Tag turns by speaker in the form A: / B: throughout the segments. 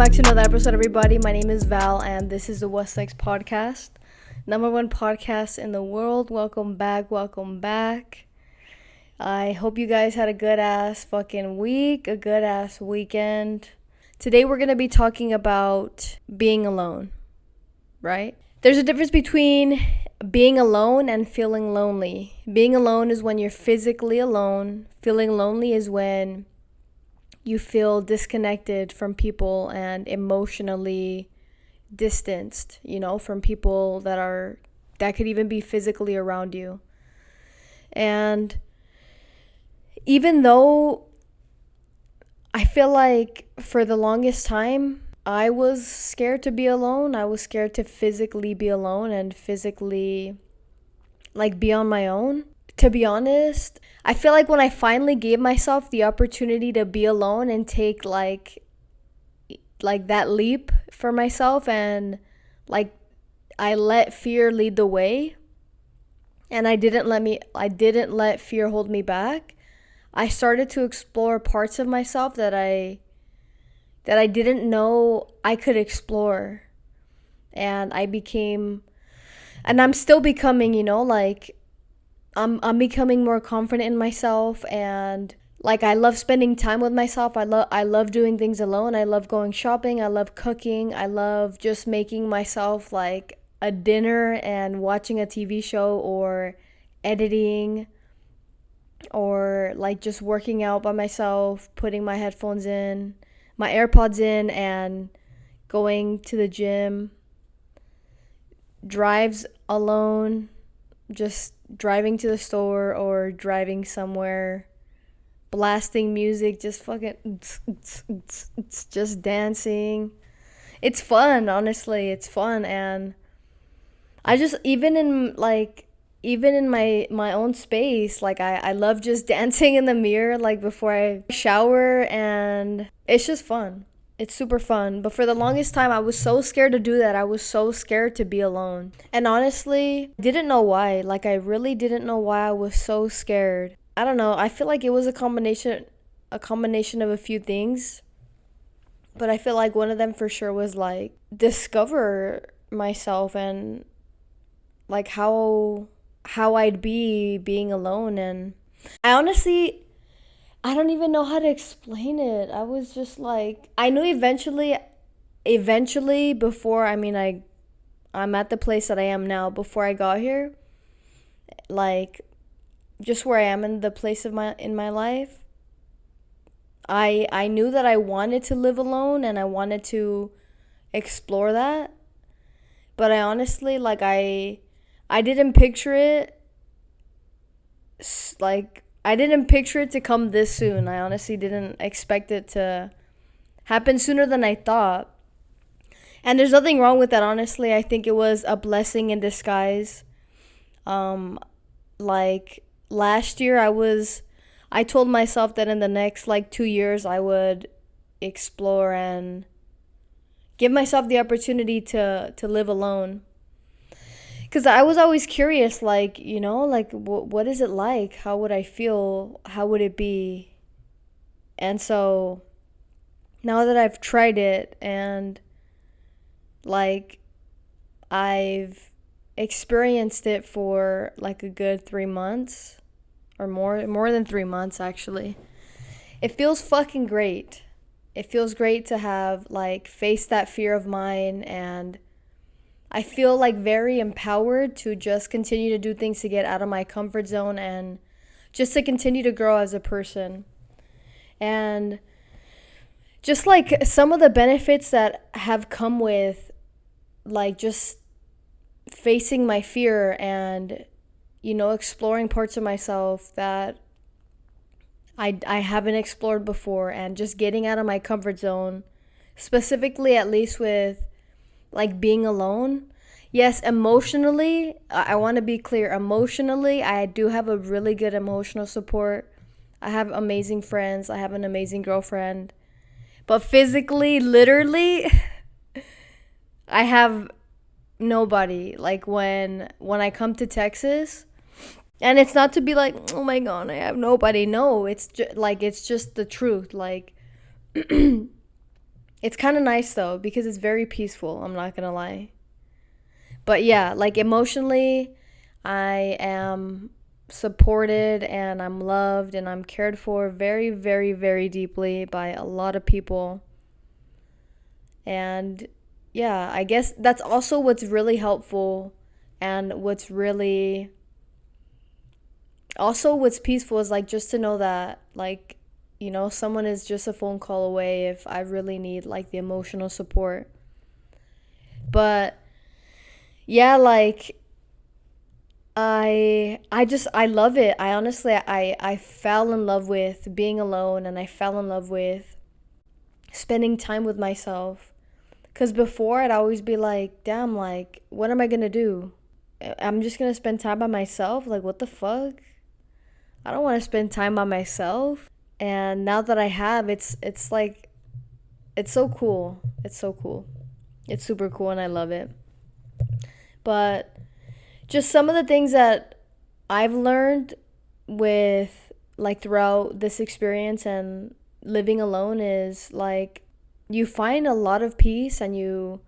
A: back to another episode, everybody. My name is Val, and this is the West Legs Podcast, #1 podcast in the world. Welcome back. I hope you guys had a good ass fucking week, a good ass weekend. Today we're gonna be talking about being alone, right? There's a difference between being alone and feeling lonely. Being alone is when you're physically alone. Feeling lonely is when you feel disconnected from people and emotionally distanced, from people that could even be physically around you. And even though I feel like for the longest time, I was scared to be alone. I was scared to physically be alone and physically be on my own. To be honest, I feel like when I finally gave myself the opportunity to be alone and take like that leap for myself, and I let fear lead the way, and I didn't let fear hold me back. I started to explore parts of myself that I didn't know I could explore. And I'm still becoming, I'm becoming more confident in myself, and I love spending time with myself. I love doing things alone. I love going shopping. I love cooking. I love just making myself a dinner and watching a TV show, or editing, or just working out by myself, putting my AirPods in, and going to the gym. Drives alone, just driving to the store or driving somewhere, blasting music, just fucking just dancing. It's fun, honestly. It's fun. And I just even in my own space, I love just dancing in the mirror before I shower, and it's just fun. It's super fun. But for the longest time, I was so scared to do that. I was so scared to be alone. And honestly, didn't know why. I really didn't know why I was so scared. I don't know. I feel like it was a combination of a few things. But I feel like one of them for sure was discover myself, and how I'd be being alone. And I don't even know how to explain it. I was just I knew eventually before, I'm at the place that I am now. Before I got here, just where I am in the place in my life, I knew that I wanted to live alone, and I wanted to explore that. But I honestly, I didn't picture it, I didn't picture it to come this soon. I honestly didn't expect it to happen sooner than I thought. And there's nothing wrong with that, honestly. I think it was a blessing in disguise. Last year, I told myself that in the next 2 years, I would explore and give myself the opportunity to live alone. Because I was always curious, what is it like? How would I feel? How would it be? And so now that I've tried it, and I've experienced it for a good 3 months, or more than 3 months actually, it feels fucking great. It feels great to have faced that fear of mine, and I feel very empowered to just continue to do things to get out of my comfort zone, and just to continue to grow as a person. And just some of the benefits that have come with just facing my fear, and exploring parts of myself that I haven't explored before, and just getting out of my comfort zone, specifically at least with being alone. Yes, emotionally, I want to be clear. Emotionally, I do have a really good emotional support. I have amazing friends. I have an amazing girlfriend. But physically, literally, I have nobody. When I come to Texas, and it's not to be oh my God, I have nobody. No, it's just the truth. It's kind of nice though, because it's very peaceful, I'm not gonna lie. But yeah, like emotionally, I am supported and I'm loved and I'm cared for very, very, very deeply by a lot of people. And yeah, I guess that's also what's really helpful, and what's peaceful is like just to know that, like, someone is just a phone call away if I really need like the emotional support. But yeah, like I love it. I honestly I fell in love with being alone, and I fell in love with spending time with myself. Cuz before I'd always be like, "Damn, like what am I going to do? I'm just going to spend time by myself? Like what the fuck? I don't want to spend time by myself." And now that I have, it's like it's so cool. It's so cool. It's super cool and I love it. But just some of the things that I've learned with like throughout this experience and living alone is like you find a lot of peace, and you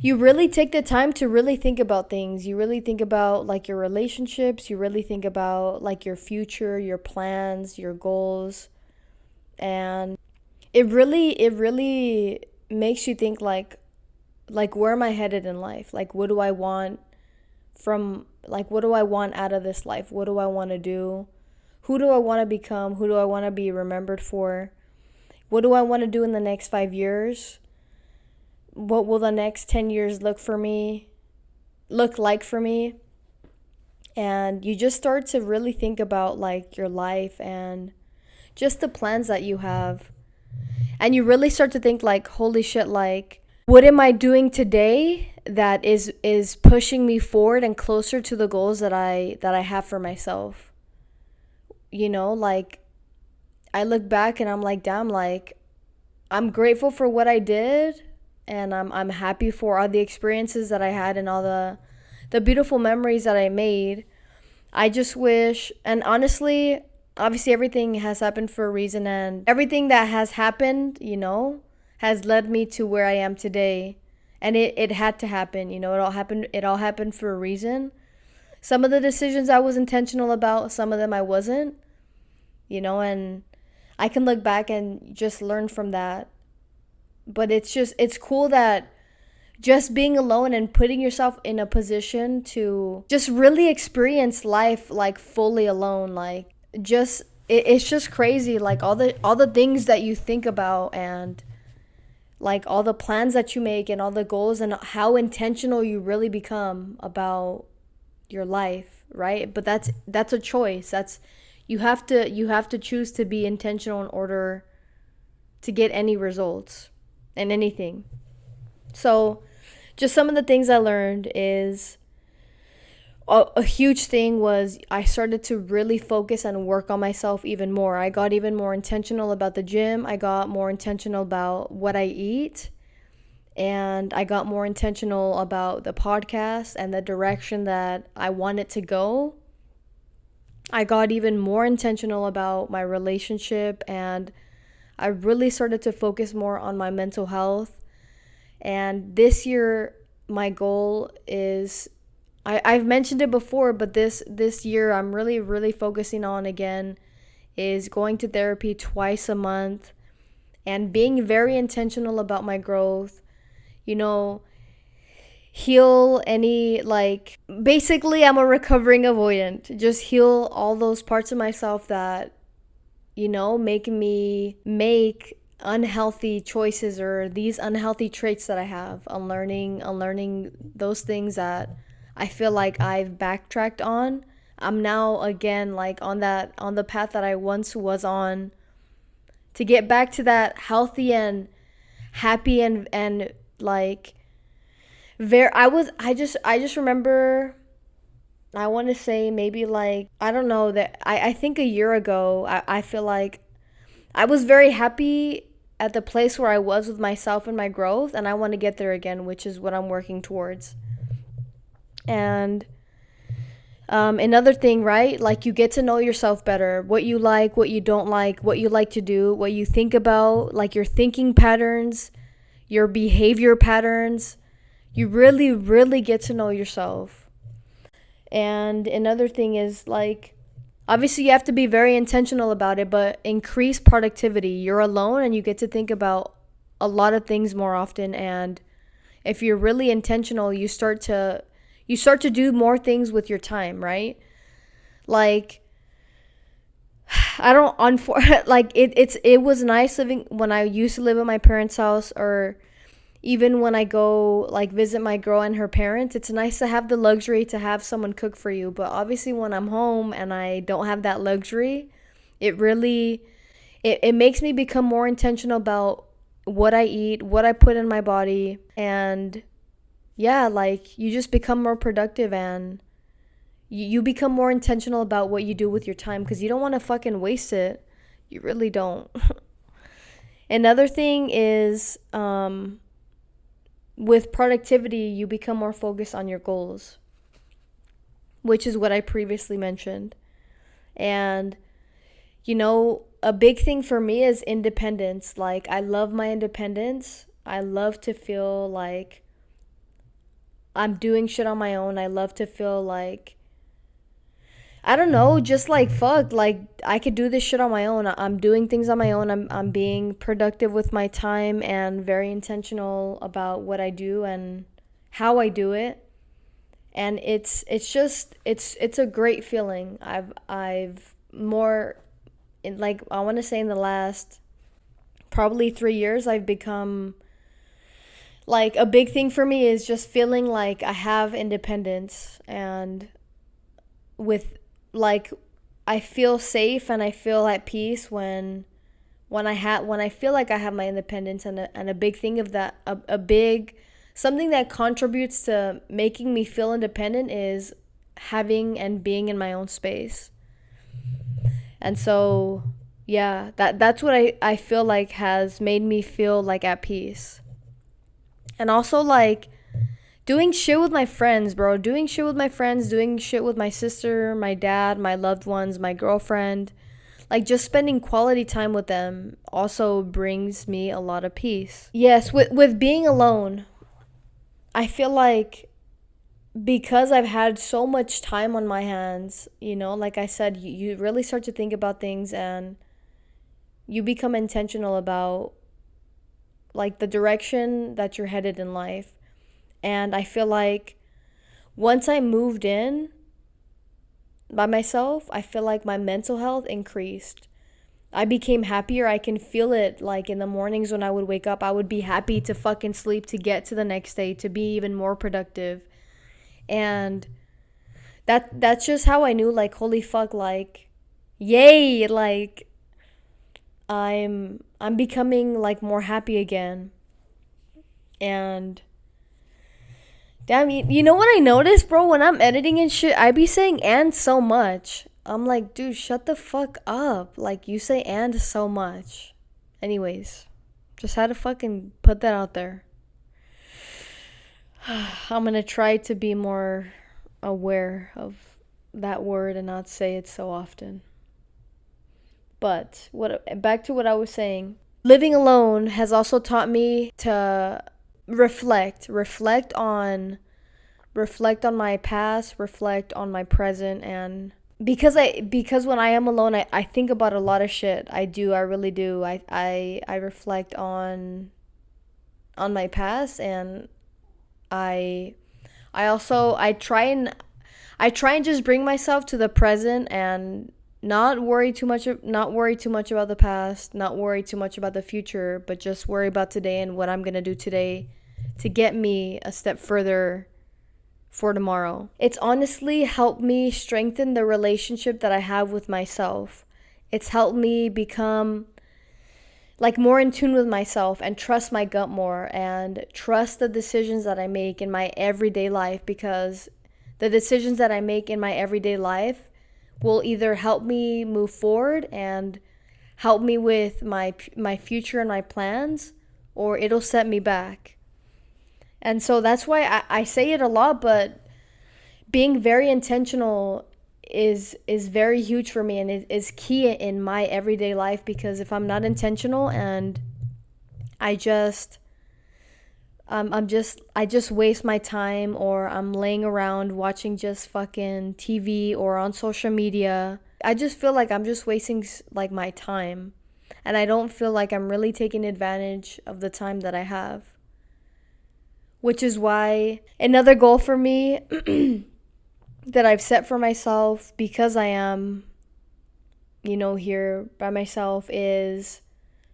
A: really take the time to really think about things. You really think about like your relationships, you really think about like your future, your plans, your goals. And it really makes you think like where am I headed in life? Like what do I want out of this life? What do I want to do? Who do I want to become? Who do I want to be remembered for? What do I want to do in the next 5 years? What will the next 10 years look like for me? And you just start to really think about like your life and just the plans that you have. And you really start to think like, holy shit, like what am I doing today that is pushing me forward and closer to the goals that I have for myself? Like I look back and I'm like, damn, like I'm grateful for what I did, and I'm happy for all the experiences that I had and all the beautiful memories that I made. I just wish, and honestly, obviously everything has happened for a reason, and everything that has happened, has led me to where I am today. And it had to happen, it all happened for a reason. Some of the decisions I was intentional about, some of them I wasn't, and I can look back and just learn from that. But it's cool that just being alone and putting yourself in a position to just really experience life like fully alone, like just it's just crazy, like all the things that you think about, and like all the plans that you make and all the goals, and how intentional you really become about your life, right? But that's a choice. That's you have to choose to be intentional in order to get any results in anything. So just some of the things I learned is a huge thing was I started to really focus and work on myself even more. I got even more intentional about the gym. I got more intentional about what I eat. And I got more intentional about the podcast and the direction that I want it to go. I got even more intentional about my relationship, and I really started to focus more on my mental health. And this year, my goal is I've mentioned it before, but this year I'm really, really focusing on again is going to therapy twice a month and being very intentional about my growth. You know, heal any, like, basically, I'm a recovering avoidant. Just heal all those parts of myself that, make me make unhealthy choices or these unhealthy traits that I have. Unlearning those things that I feel like I've backtracked on. I'm now again like on the path that I once was on, to get back to that healthy and happy and like very I just remember, I want to say maybe like, I don't know, that I think a year ago, I feel like I was very happy at the place where I was with myself and my growth, and I want to get there again, which is what I'm working towards. And Another thing, right? Like, you get to know yourself better, what you like, what you don't like, what you like to do, what you think about, like your thinking patterns, your behavior patterns. You really, really get to know yourself. And another thing is, like, obviously you have to be very intentional about it, but increase productivity. You're alone and you get to think about a lot of things more often, and if you're really intentional, you start to do more things with your time, right? Like, I don't like it was nice living when I used to live at my parents' house, or even when I go like visit my girl and her parents. It's nice to have the luxury to have someone cook for you, but obviously when I'm home and I don't have that luxury, it really it makes me become more intentional about what I eat, what I put in my body, and yeah, like, you just become more productive, and you become more intentional about what you do with your time, because you don't want to fucking waste it. You really don't. Another thing is, with productivity, you become more focused on your goals, which is what I previously mentioned. And, a big thing for me is independence. Like, I love my independence. I love to feel like I'm doing shit on my own. I love to feel like, I don't know, just like, fuck, like, I could do this shit on my own. I'm doing things on my own. I'm being productive with my time and very intentional about what I do and how I do it. And it's a great feeling. I've more in, like, I want to say in the last probably 3 years, I've become, like, a big thing for me is just feeling like I have independence, and with, like, I feel safe and I feel at peace when I feel like I have my independence. And a big thing of that, a big something that contributes to making me feel independent is having and being in my own space. And so, yeah, that's what I feel like has made me feel like at peace. And also, like, doing shit with my friends, bro. Doing shit with my friends, doing shit with my sister, my dad, my loved ones, my girlfriend. Like, just spending quality time with them also brings me a lot of peace. Yes, with being alone, I feel like, because I've had so much time on my hands, like I said, you really start to think about things, and you become intentional about, like, the direction that you're headed in life. And I feel like once I moved in by myself, I feel like my mental health increased. I became happier. I can feel it, like, in the mornings when I would wake up, I would be happy to fucking sleep, to get to the next day, to be even more productive. And that's just how I knew, like, holy fuck, like, yay, like, I'm becoming, like, more happy again. And damn, you know what I noticed, bro? When I'm editing and shit, I be saying "and" so much. I'm like, dude, shut the fuck up. Like, you say "and" so much. Anyways, just had to fucking put that out there. I'm gonna try to be more aware of that word and not say it so often. But back to what I was saying. Living alone has also taught me to reflect on my past, reflect on my present. And because when I am alone, I think about a lot of shit. I really do. I reflect on my past, and I I try and just bring myself to the present, and not worry too much about the past, not worry too much about the future, but just worry about today and what I'm going to do today to get me a step further for tomorrow. It's honestly helped me strengthen the relationship that I have with myself. It's helped me become, like, more in tune with myself, and trust my gut more, and trust the decisions that I make in my everyday life, because the decisions that I make in my everyday life will either help me move forward and help me with my future and my plans, or it'll set me back. And so that's why I say it a lot, but being very intentional is very huge for me, and is key in my everyday life, because if I'm not intentional and I just I just waste my time, or I'm laying around watching just fucking TV or on social media, I just feel like I'm just wasting like my time, and I don't feel like I'm really taking advantage of the time that I have. Which is why another goal for me that I've set for myself, because I am, here by myself, is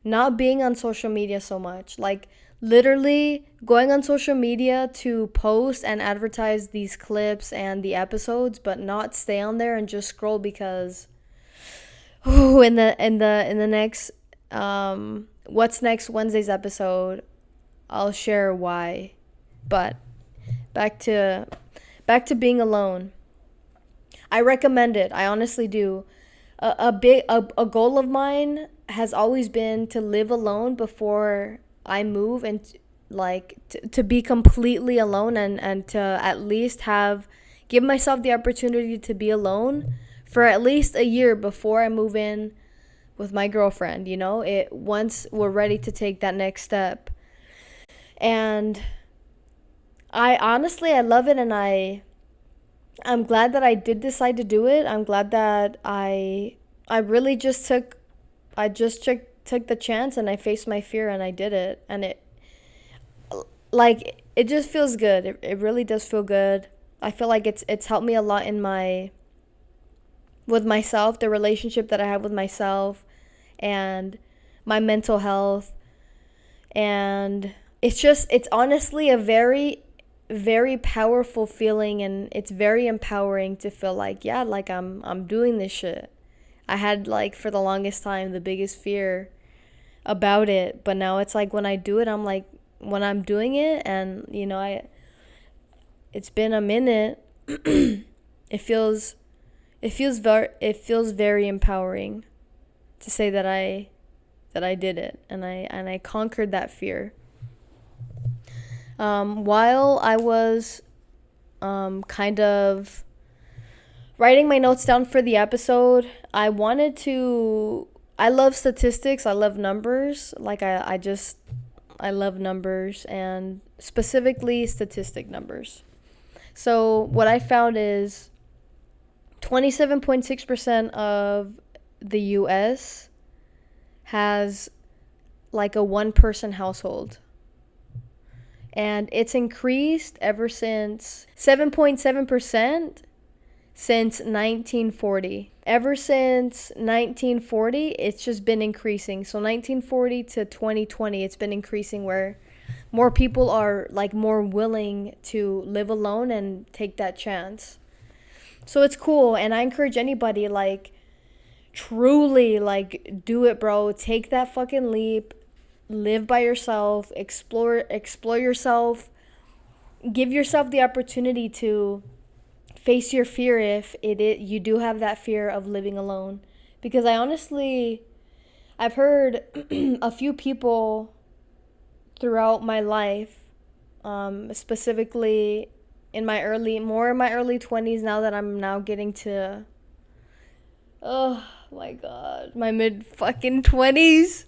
A: not being on social media so much. Like, literally going on social media to post and advertise these clips and the episodes, but not stay on there and just scroll, because in the next what's next Wednesday's episode, I'll share why. But back to being alone. I recommend it. I honestly do. A goal of mine has always been to live alone before I move, and to be completely alone, and to at least give myself the opportunity to be alone for at least a year before I move in with my girlfriend, once we're ready to take that next step. And I love it, and I'm glad that I did decide to do it. I'm glad that I really just took the chance, and I faced my fear, and I did it, and it just feels good. It really does feel good. I feel like it's helped me a lot with myself, the relationship that I have with myself, and my mental health. And it's honestly a very, very powerful feeling, and it's very empowering to feel like, yeah, like I'm doing this shit. I had, like, for the longest time, the biggest fear about it, but now it's like when I do it, I'm like, when I'm doing it, and it's been a minute, it feels very empowering to say that I did it, and I conquered that fear. While I was kind of writing my notes down for the episode, I love statistics. I love numbers. Like, I love numbers, and specifically statistic numbers. So what I found is 27.6% of the US has like a one-person household. And it's increased ever since 7.7% since 1940. Ever since 1940, it's just been increasing. So 1940 to 2020, it's been increasing, where more people are like more willing to live alone and take that chance. So it's cool, and I encourage anybody, like, truly, like, do it, bro. Take that fucking leap. Live by yourself, explore yourself, give yourself the opportunity to face your fear if you do have that fear of living alone. Because I've heard a few people throughout my life, specifically in my early 20s, now that I'm now getting to, oh my god, my mid fucking 20s.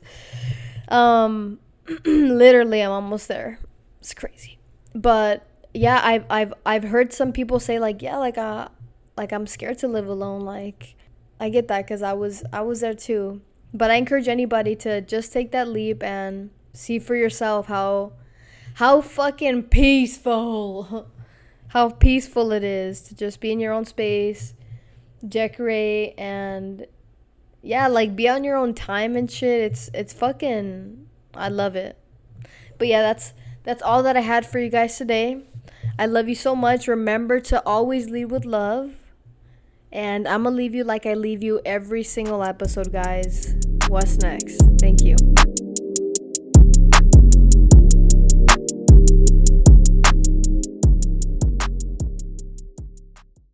A: Literally, I'm almost there. It's crazy. But yeah, I've heard some people say, like, yeah, like I'm scared to live alone. Like, I get that, because I was there too. But I encourage anybody to just take that leap and see for yourself how fucking peaceful how peaceful it is to just be in your own space, decorate, and yeah, like, be on your own time and shit. It's fucking, I love it. But yeah, that's all that I had for you guys today. I love you so much. Remember to always lead with love. And I'm gonna leave you like I leave you every single episode, guys. What's next? Thank you.